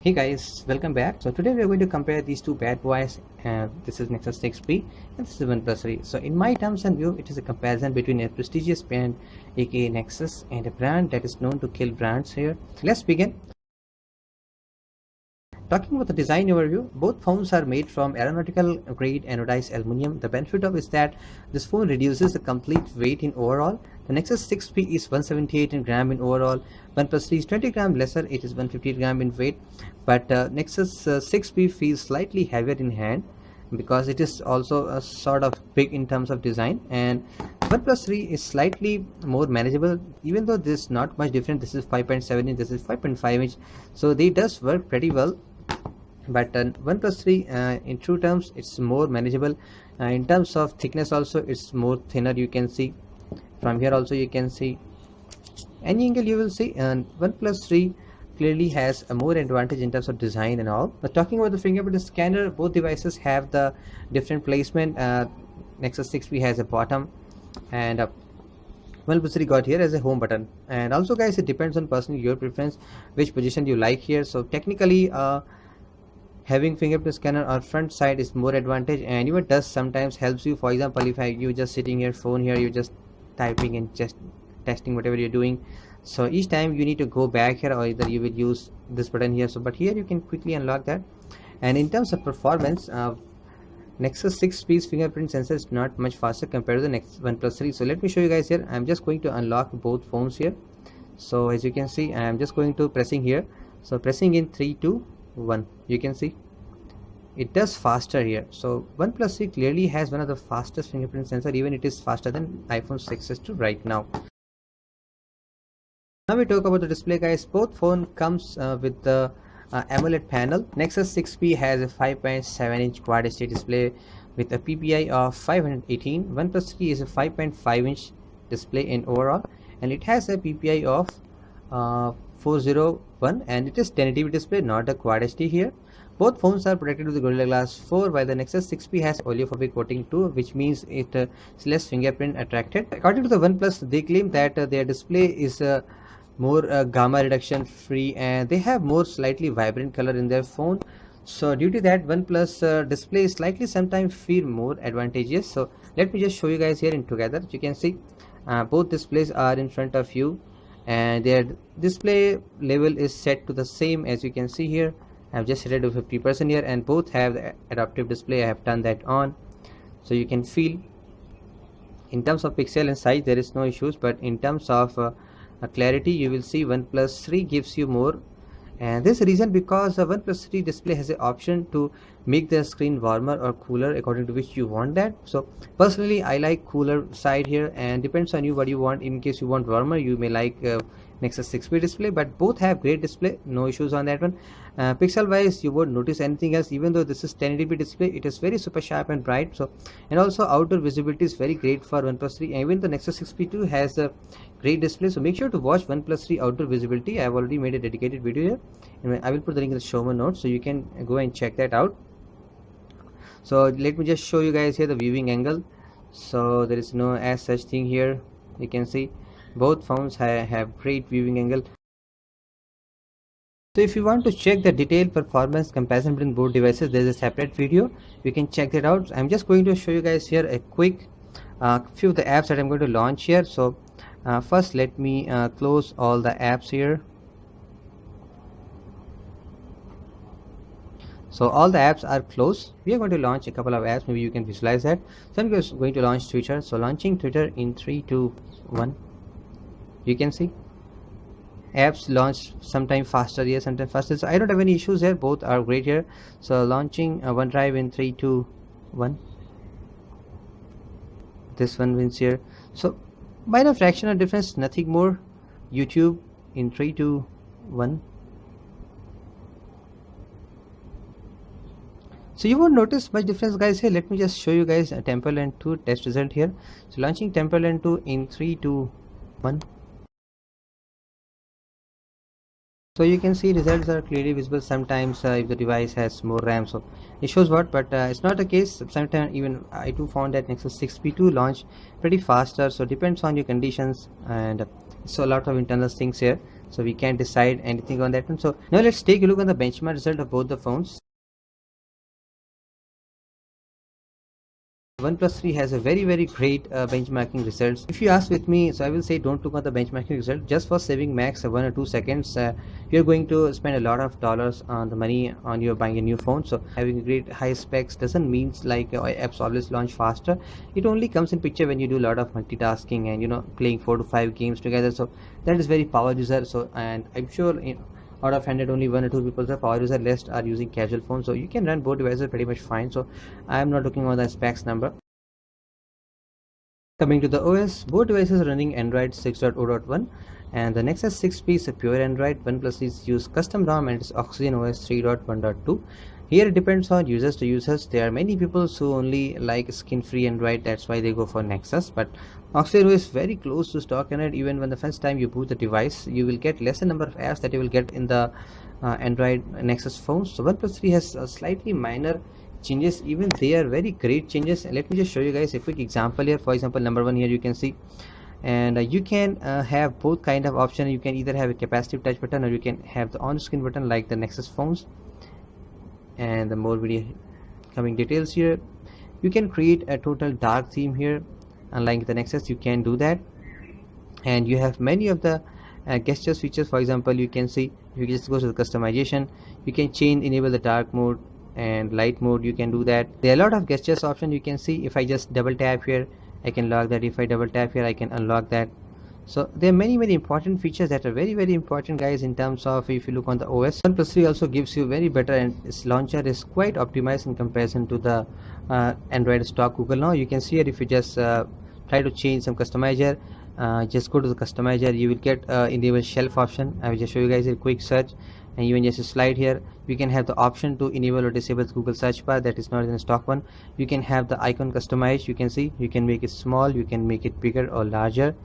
Hey guys, welcome back. So today we are going to compare these two bad boys. This is Nexus 6P and this is OnePlus 3. So in my terms and view, it is a comparison between a prestigious brand aka Nexus and a brand that is known to kill brands here. Let's begin. Talking about the design overview, both phones are made from aeronautical grade anodized aluminum. The benefit of is that this phone reduces the complete weight in overall. The Nexus 6P is 178 in gram in overall. OnePlus 3 is 20 gram lesser, it is 150 gram in weight. But Nexus 6P feels slightly heavier in hand because it is also a sort of big in terms of design, and OnePlus 3 is slightly more manageable, even though this is not much different. This is 5.7 inch, this is 5.5 inch, so they does work pretty well. But OnePlus 3 in true terms it's more manageable. In terms of thickness also it's more thinner. You can see from here also, you can see any angle you will see, and OnePlus 3 clearly has a more advantage in terms of design and all. But talking about the fingerprint scanner, both devices have the different placement. Nexus 6P has a bottom, and OnePlus 3 got here as a home button. And also guys, it depends on personal your preference which position you like here. So technically having fingerprint scanner on front side is more advantage, and even does sometimes helps you. For example, if you just sitting your phone here, you just typing and just testing whatever you're doing, so each time you need to go back here, or either you will use this button here. So but here you can quickly unlock that. And in terms of performance, Nexus 6P's fingerprint sensor is not much faster compared to the next OnePlus 3. So let me show you guys here. I'm just going to unlock both phones here. So as you can see, I'm just going to pressing here. So pressing in 3 2 1, you can see it does faster here. So OnePlus 3 clearly has one of the fastest fingerprint sensor, even it is faster than iPhone 6s right now. Now we talk about the display guys. Both phone comes with the AMOLED panel. Nexus 6P has a 5.7 inch quad HD display with a PPI of 518. OnePlus 3 is a 5.5 inch display in overall, and it has a PPI of 401, and it is 1080p display, not a quad HD here. Both phones are protected with the Gorilla Glass 4, while the Nexus 6P has oleophobic coating too, which means it is less fingerprint attracted. According to the OnePlus, they claim that their display is more gamma reduction free, and they have more slightly vibrant color in their phone. So due to that, OnePlus display slightly sometimes feel more advantageous. So let me just show you guys here in together. You can see both displays are in front of you, and their display level is set to the same. As you can see here, I've just set it to 50% here, and both have the adaptive display. I have turned that on, so you can feel in terms of pixel and size there is no issues, but in terms of clarity, you will see OnePlus 3 gives you more. And this reason because OnePlus 3 display has an option to make the screen warmer or cooler according to which you want that. So personally I like cooler side here, and depends on you what you want. In case you want warmer, you may like Nexus 6P display, but both have great display, no issues on that one. Pixel wise you won't notice anything else. Even though this is 1080p display, it is very super sharp and bright. So, and also outdoor visibility is very great for OnePlus 3, and even the Nexus 6P too has a great display. So make sure to watch OnePlus 3 outdoor visibility. I have already made a dedicated video here, and I will put the link in the show notes, so you can go and check that out. So let me just show you guys here the viewing angle. So there is no as such thing here. You can see both phones have great viewing angle. So if you want to check the detailed performance comparison between both devices, there is a separate video, you can check that out. I'm just going to show you guys here a quick few of the apps that I'm going to launch here. So first let me close all the apps here. So all the apps are closed. We are going to launch a couple of apps, maybe you can visualize that. So I'm just going to launch Twitter. So launching Twitter in 3 2 1, you can see apps launch sometime faster here, sometimes faster. So I don't have any issues here, both are great here. So launching OneDrive in 3 2 1, this one wins here. So by the fractional difference, nothing more. YouTube in 3 2 1. So you won't notice much difference guys here. Let me just show you guys a Temple Run 2 test result here. So launching Temple Run 2 in 3 2 1. So you can see results are clearly visible. Sometimes if the device has more RAM, so it shows what, but it's not the case. Sometimes even I too found that Nexus 6P2 launch pretty faster. So depends on your conditions, and so a lot of internal things here. so we can't decide anything on that one. So now let's take a look on the benchmark result of both the phones. OnePlus 3 has a very great benchmarking results. If you ask with me, so I will say don't look at the benchmarking result. Just for saving max 1 or 2 seconds, you're going to spend a lot of dollars on the money on your buying a new phone. So having great high specs doesn't mean like apps always launch faster. It only comes in picture when you do a lot of multitasking and playing 4 to 5 games together. So that is very power user. So, and I'm sure out of 100 only 1 or 2 people are power user, rest are using casual phones, so you can run both devices pretty much fine. So I am not looking on the specs number. Coming to the OS, both devices are running Android 6.0.1, and the Nexus 6P is a pure Android. OnePlus is use custom ROM and it's Oxygen OS 3.1.2. Here it depends on users to users. There are many people who only like skin-free Android, that's why they go for Nexus. But Oxygen OS is very close to stock Android. Even when the first time you boot the device, you will get lesser number of apps that you will get in the Android Nexus phones. So OnePlus 3 has a slightly minor changes, even they are very great changes. Let me just show you guys a quick example here. For example, number one, here you can see, and you can have both kind of option. You can either have a capacitive touch button or you can have the on-screen button like the Nexus phones. And the more video coming details here, you can create a total dark theme here. Unlike the Nexus, you can do that, and you have many of the gestures features. For example, you can see if you just go to the customization, you can change enable the dark mode and light mode. You can do that. There are a lot of gestures option. You can see if I just double tap here, I can lock that. If I double tap here, I can unlock that. So there are many important features that are very important, guys, in terms of if you look on the OS. OnePlus 3 also gives you very better, and its launcher is quite optimized in comparison to the Android stock Google. Now you can see here, if you just try to change some customizer, just go to the customizer, you will get enable shelf option. I will just show you guys a quick search, and even just slide here, you can have the option to enable or disable the Google search bar. That is not in the stock one. You can have the icon customized. You can see you can make it small, you can make it bigger or larger.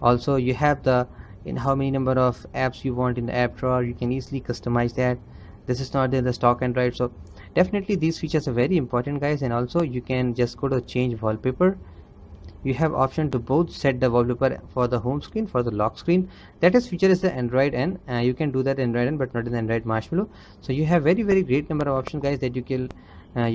Also you have the in how many number of apps you want in the app drawer. You can easily customize that. This is not in the stock Android. So definitely these features are very important, guys. And also you can just go to change wallpaper. You have option to both set the wallpaper for the home screen, for the lock screen. That is feature is the Android N. You can do that in Android N, but not in the Android Marshmallow. So you have very great number of options, guys, that you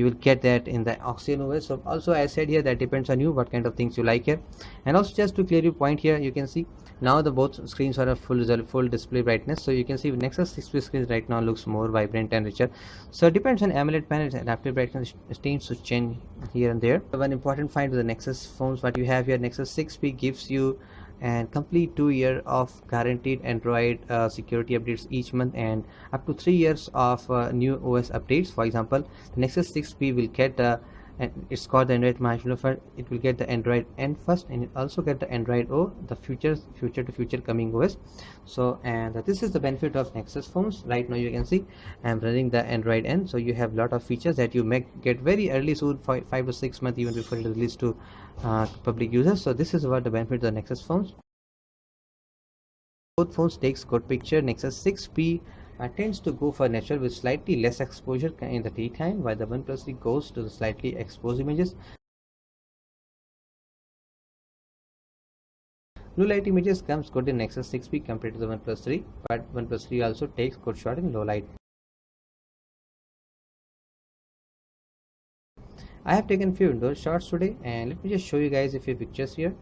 will get that in the Oxygen OS. So also I said here that depends on you what kind of things you like here. And also just to clear your point here, you can see now the both screens are a full display brightness. So you can see Nexus 6P screen right now looks more vibrant and richer. So it depends on AMOLED panels, adaptive brightness tends to change here and there. One important find with the Nexus phones, what you have here, Nexus 6P gives you and complete 2 year of guaranteed Android security updates each month, and up to 3 years of new OS updates. For example, the Nexus 6P will get and it's called the Android Marshmallow first. It will get the Android N first, and it also get the Android O, the future to future coming OS. So, and this is the benefit of Nexus phones. Right now you can see I'm running the Android N, so you have lot of features that you may get very early, soon 5 to 6 months even before it is released to public users. So this is what the benefit of the Nexus phones. Both phones takes good picture. Nexus 6P tends to go for natural with slightly less exposure in the daytime, while the OnePlus 3 goes to the slightly exposed images. Blue light images comes good in Nexus 6P compared to the OnePlus 3, but OnePlus 3 also takes good shot in low light. I have taken few indoor shots today, and let me just show you guys a few pictures here.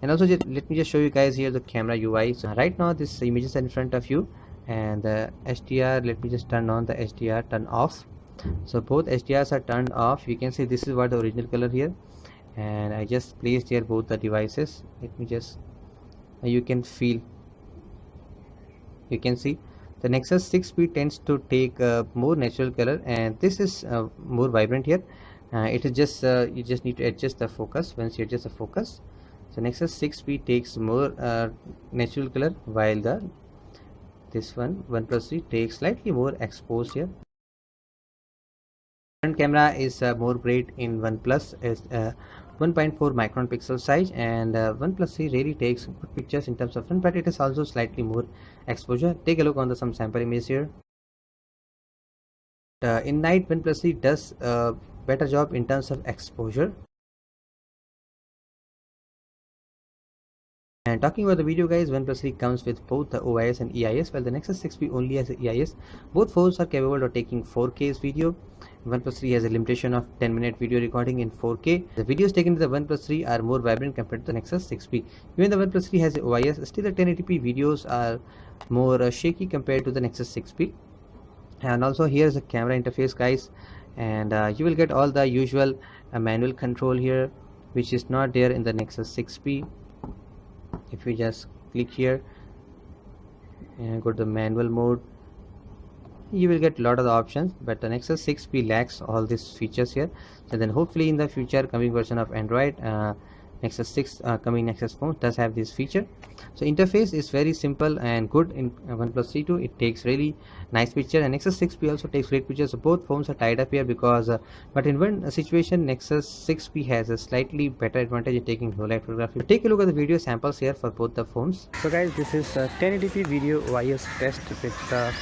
And also let me just show you guys here the camera UI. So right now this images are in front of you, and the HDR, let me just turn on the HDR, turn off. So both HDRs are turned off. You can see this is what the original color here, and I just placed here both the devices. Let me just you can feel, you can see the Nexus 6P tends to take more natural color, and this is more vibrant here. It is just you just need to adjust the focus. Once you adjust the focus, so Nexus 6P takes more natural color, while this one OnePlus 3 takes slightly more exposed here. Front camera is more great in OnePlus, is 1.4 micron pixel size, and OnePlus 3 really takes good pictures in terms of front, but it is also slightly more exposure. Take a look on the some sample image here. In night, OnePlus 3 does a better job in terms of exposure. And talking about the video guys, OnePlus 3 comes with both the OIS and EIS, while the Nexus 6P only has EIS. Both phones are capable of taking 4K video. OnePlus 3 has a limitation of 10-minute video recording in 4K. The videos taken with the OnePlus 3 are more vibrant compared to the Nexus 6P. Even the OnePlus 3 has OIS, still the 1080p videos are more shaky compared to the Nexus 6P. And also here is the camera interface guys, and you will get all the usual manual control here, which is not there in the Nexus 6P. If we just click here and go to the manual mode, you will get a lot of the options, but the Nexus 6P lacks all these features here. So then hopefully in the future coming version of Android, Nexus 6 coming Nexus phone does have this feature. So interface is very simple and good in OnePlus 3 too. It takes really nice picture, and Nexus 6P also takes great pictures. So both phones are tied up here because but in one situation Nexus 6P has a slightly better advantage in taking low light photography. So take a look at the video samples here for both the phones. So guys, this is 1080p video OIS test with the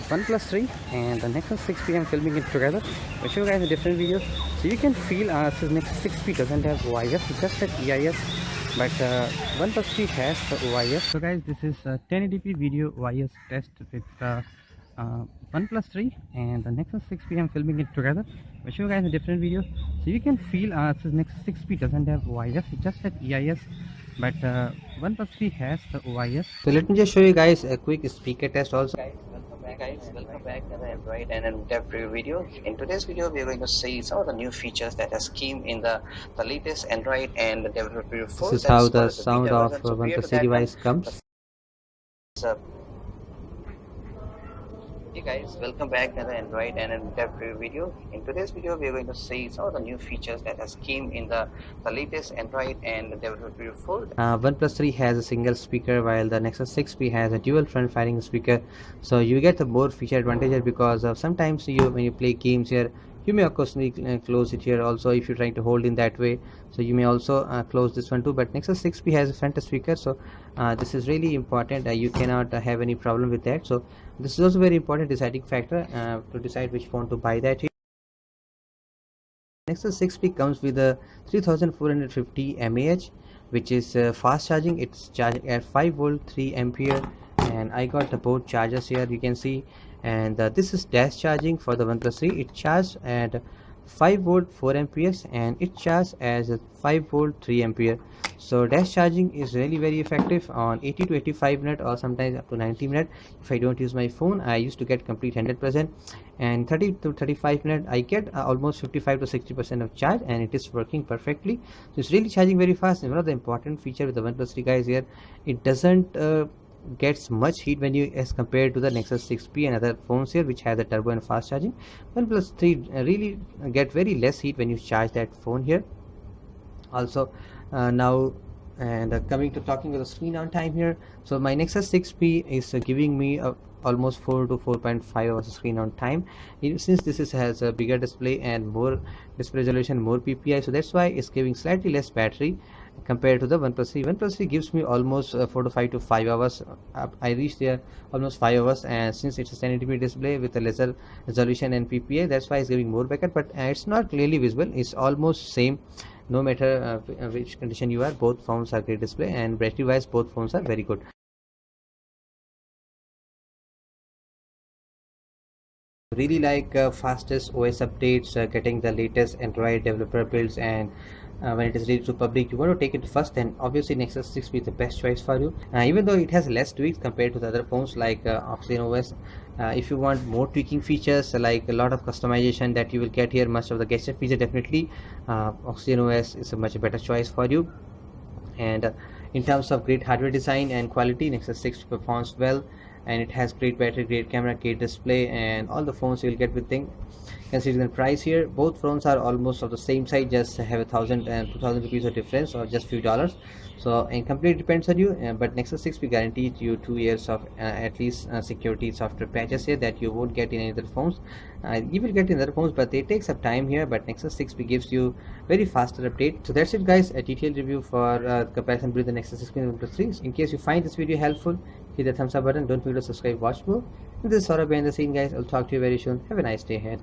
OnePlus 3 and the Nexus 6P. I'm filming it together. I'll show you guys a different video, so you can feel this Nexus 6P doesn't have OIS, it just has EIS, but OnePlus 3 has the OIS. So guys, this is 1080p video OIS test with the OnePlus 3 and the Nexus 6P. I'm filming it together. I'll show you guys a different video, so you can feel this Nexus 6P doesn't have OIS, it just has EIS, but OnePlus 3 has the OIS. So let me just show you guys a quick speaker test also. Welcome back to the Android and in-depth review video. In today's video, we are going to see some of the new features that has came in the latest Android and developer preview 4. This is how the sound of OnePlus 3 device comes. Hey guys, welcome back to the Android and in-depth review video. In today's video, we are going to see some of the new features that has came in the latest Android and developer preview 4. OnePlus 3 has a single speaker, while the Nexus 6P has a dual front-firing speaker. So you get the more feature advantage because of sometimes when you play games here, you may occasionally close it here also if you're trying to hold in that way. So you may also close this one too, but Nexus 6P has a front speaker, so this is really important. You cannot have any problem with that. So this is also very important deciding factor to decide which phone to buy that here. Nexus 6P comes with a 3450 mAh, which is fast charging. It's charging at 5 volt 3 ampere, and I got the both chargers here, you can see. And this is dash charging for the OnePlus 3. It charges at 5 volt 4 amperes and it charges as 5 volt 3 ampere. So dash charging is really very effective on 80 to 85 minutes or sometimes up to 90 minutes. If I don't use my phone, I used to get complete 100%, and 30 to 35 minutes I get almost 55 to 60% of charge, and it is working perfectly. So it's really charging very fast. And one of the important feature with the OnePlus 3 guys here, it doesn't gets much heat when you as compared to the Nexus 6P and other phones here which has a turbo and fast charging. OnePlus 3 really get very less heat when you charge that phone here. Also now coming to talking about the screen on time here, so my Nexus 6P is giving me almost 4 to 4.5 hours of screen on time. Since this has a bigger display and more display resolution, more PPI, so that's why it's giving slightly less battery compared to the OnePlus 3. OnePlus 3 gives me almost 4 to 5 to 5 hours. I reached there almost 5 hours, and since it's a 1080p display with a lesser resolution and PPI, that's why it's giving more backup, but it's not clearly visible. It's almost same no matter which condition you are. Both phones are great display, and battery wise both phones are very good. Really like fastest OS updates, getting the latest Android developer builds, and when it is ready to public, you want to take it first, then obviously Nexus 6 is the best choice for you. Even though it has less tweaks compared to the other phones like Oxygen OS, if you want more tweaking features like a lot of customization that you will get here, much of the gadget feature, definitely Oxygen OS is a much better choice for you. And in terms of great hardware design and quality, Nexus 6 performs well, and it has great battery, great camera, great display, and all the phones you will get with thing. Considering the price here, both phones are almost of the same size, just have 1,000 and 2,000 rupees of difference, or just few dollars. So it completely depends on you, but Nexus 6 we guaranteed you 2 years of at least security software patches here that you won't get in any other phones. You will get in other phones, but they take some time here, but Nexus 6 gives you very faster update. So that's it guys, a detailed review for comparison between the Nexus 6 and OnePlus 3. In case you find this video helpful, hit the thumbs up button, don't forget to subscribe, watch more. This is Saurabh behind the scene guys. I'll talk to you very soon. Have a nice day ahead.